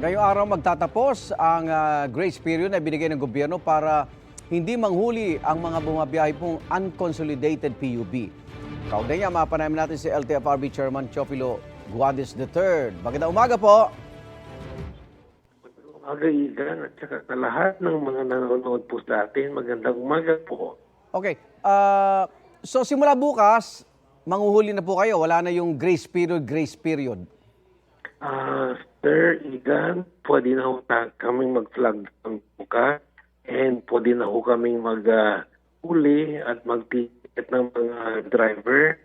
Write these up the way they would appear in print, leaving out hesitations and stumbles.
Ngayong araw magtatapos ang grace period na binigay ng gobyerno para hindi manghuli ang mga bumabiyahe pong unconsolidated PUB. Kaugnay niya, mapanayaman natin si LTFRB Chairman Teofilo Guadis III. Magandang umaga po. Umaga, Igan, at saka sa lahat ng mga nanonood po sa atin, magandang umaga po. Okay. So simula bukas, manghuhuli na po kayo. Wala na yung grace period. Sir Igan, pwede na ho kaming mag-flag down bukas and pwede na ho kaming mag-huli at mag-ticket ng mga driver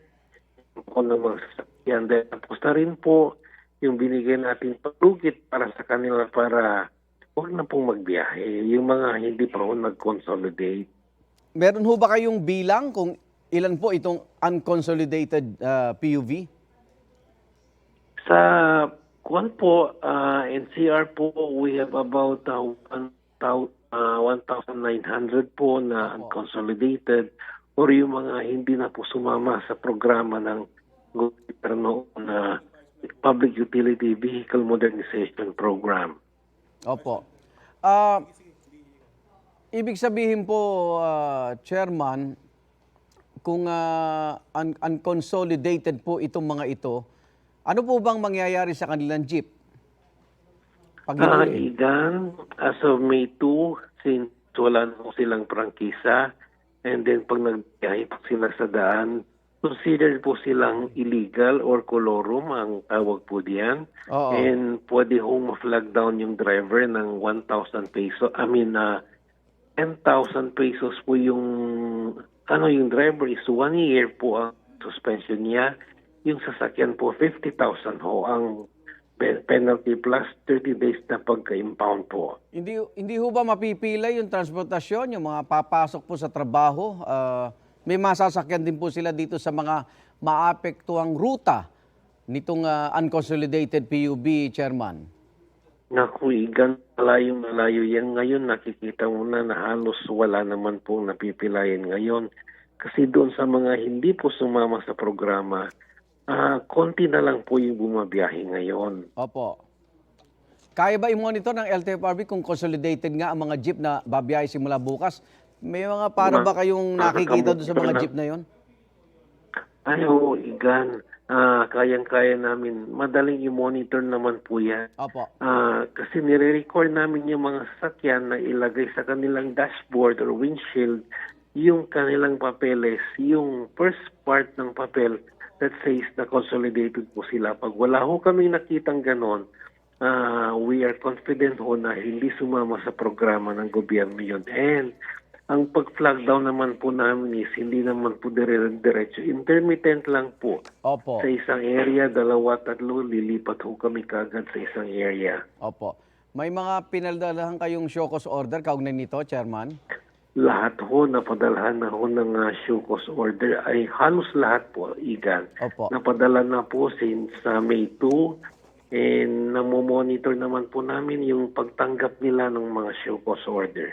o ng mga sasakyan. Tapos na rin po yung binigay natin palugit para sa kanila para huwag na pong magbiyahe. Yung mga hindi pa ho nag-consolidate. Meron ho ba kayong bilang kung ilan po itong unconsolidated PUV? Sa kuwan po, NCR po, we have about 1,900 po na unconsolidated or yung mga hindi na po sumama sa programa ng gobyerno na Public Utility Vehicle Modernization Program. Opo. Ibig sabihin po, Chairman, kung unconsolidated po itong mga ito, ano po bang mangyayari sa kanilang jeep? Igan, as of May 2, since wala na silang prangkisa, and then pag nagbiyahe po sila sa daan, considered po silang illegal or colorum, ang tawag po diyan. Oo. And pwede hong ma-flag down yung driver ng 1,000 peso. 10,000 pesos po yung driver is 1 year po ang suspension niya. Yung sasakyan po 50,000 ho ang penalty plus 30 days na pagka-impound po. Hindi ho ba mapipila yung transportasyon, yung mga papasok po sa trabaho? May masasakyan din po sila dito sa mga maapektuhang ruta nitong unconsolidated PUB, Chairman. Naku, Igan, malayo yan. Ngayon nakikita mo na halos wala naman pong napipilayan ngayon. Kasi doon sa mga hindi po sumama sa programa, konti na lang po yung bumabiyahe ngayon. Opo. Kaya ba i-monitor ng LTFRB kung consolidated nga ang mga jeep na babiyahe simula bukas? May mga para ba kayong nakikita doon sa mga jeep na yon? Oo, Igan. Kayang-kaya namin. Madaling i-monitor naman po yan. Opo. Kasi nire-record namin yung mga sasakyan na ilagay sa kanilang dashboard or windshield yung kanilang papeles, yung first part ng papel that says na consolidated po sila. Pag wala ho kaming nakitang ganon, we are confident ho na hindi sumama sa programa ng gobyerno yun. And ang pag-flag down naman po namin is hindi naman po diretso. Intermittent lang po. Opo. Sa isang area, 2-3, lilipat ho kami kagad sa isang area. Opo. May mga pinaldalahan kayong show cause order kaugnay nito, Chairman? Lahat ho, napadalhan na ho ng show cause order ay halos lahat po, Igan. Opo. Napadala na po since May 2 and namomonitor naman po namin yung pagtanggap nila ng mga show cause order.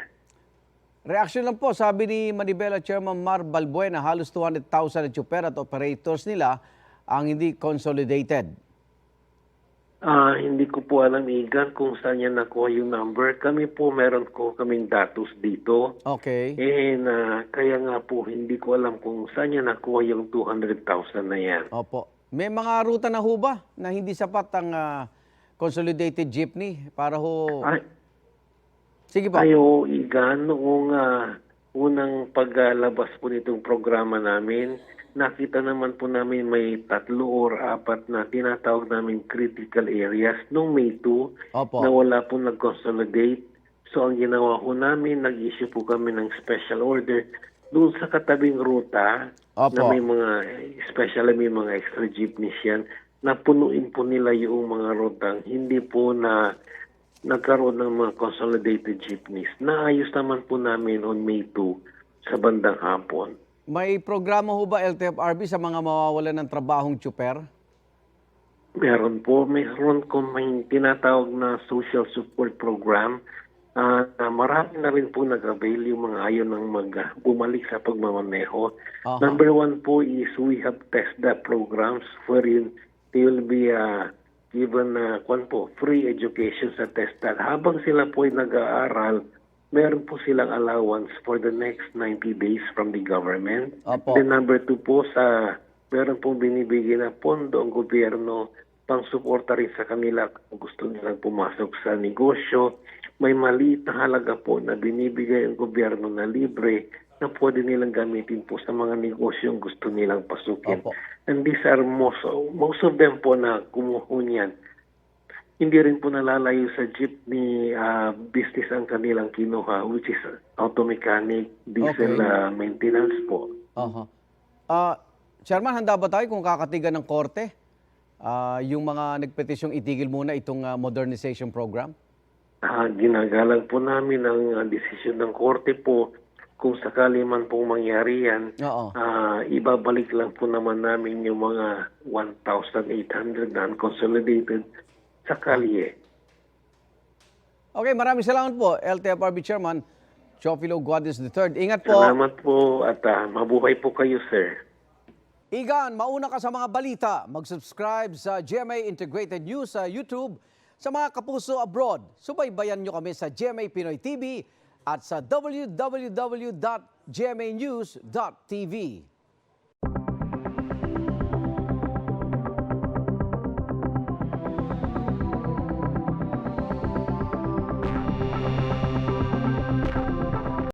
Reaksyon lang po, sabi ni Manibela Chairman Mar Balbuena, halos 200,000 na tsuper at operators nila ang hindi consolidated. Hindi ko po alam, Igan, kung saan niya nakuha yung number. Kami po, meron kaming datos dito. Okay. And kaya nga po, hindi ko alam kung saan niya nakuha yung 200,000 na yan. Opo. May mga ruta na ho ba na hindi sapat ang consolidated jeepney para ho... Sige po. Ayo, Igan, noong unang paglabas po nitong programa namin, nakita naman po namin may 3 or 4 na tinatawag namin critical areas noong May 2 Opo. na wala po nag-consolidate. So ang ginawa po namin, nag-issue po kami ng special order doon sa katabing ruta. Opo. Na may mga, especially may mga extra jeepneys yan, na punuin po nila yung mga rutang hindi po na nagkaroon ng mga consolidated jeepneys. Naayos naman po namin on May 2 sa bandang hapon. May programa ho ba LTFRB sa mga mawawalan ng trabahong tsuper? Meron po. Mayroon ko may tinatawag na social support program. Marami na rin po nag-avail yung mga ayaw ng bumalik sa pagmamaneho. Number 1 po is we have TESDA programs wherein they will be given na free education sa TESDA. Habang sila po ay nag-aaral, meron po silang allowance for the next 90 days from the government. Opo. Then number 2 po, meron pong binibigay na pondo ang gobyerno pang suporta rin sa kanila kung gusto nilang pumasok sa negosyo. May maliit na halaga po na binibigay ang gobyerno na libre na pwede nilang gamitin po sa mga negosyong gusto nilang pasukin. Opo. And these are most of them po na kumuha niyan. Hindi rin po nalalayo sa jeepney business ang kanilang kinuha, which is auto mechanic, diesel maintenance po. Chairman, handa ba tayo kung kakatigan ng korte yung mga nagpetisyong itigil muna itong modernization program? Ginagalang po namin ang desisyon ng korte po. Kung sakali man pong mangyari yan, ibabalik lang po naman namin yung mga 1,800 na unconsolidated sa kalye. Okay, maraming salamat po, LTFRB Chairman Teofilo Guadis III. Ingat po. Salamat po at mabuhay po kayo, sir. Igan, mauna ka sa mga balita. Mag-subscribe sa GMA Integrated News sa YouTube. Sa mga kapuso abroad, subaybayan nyo kami sa GMA Pinoy TV at sa www.gmanews.tv.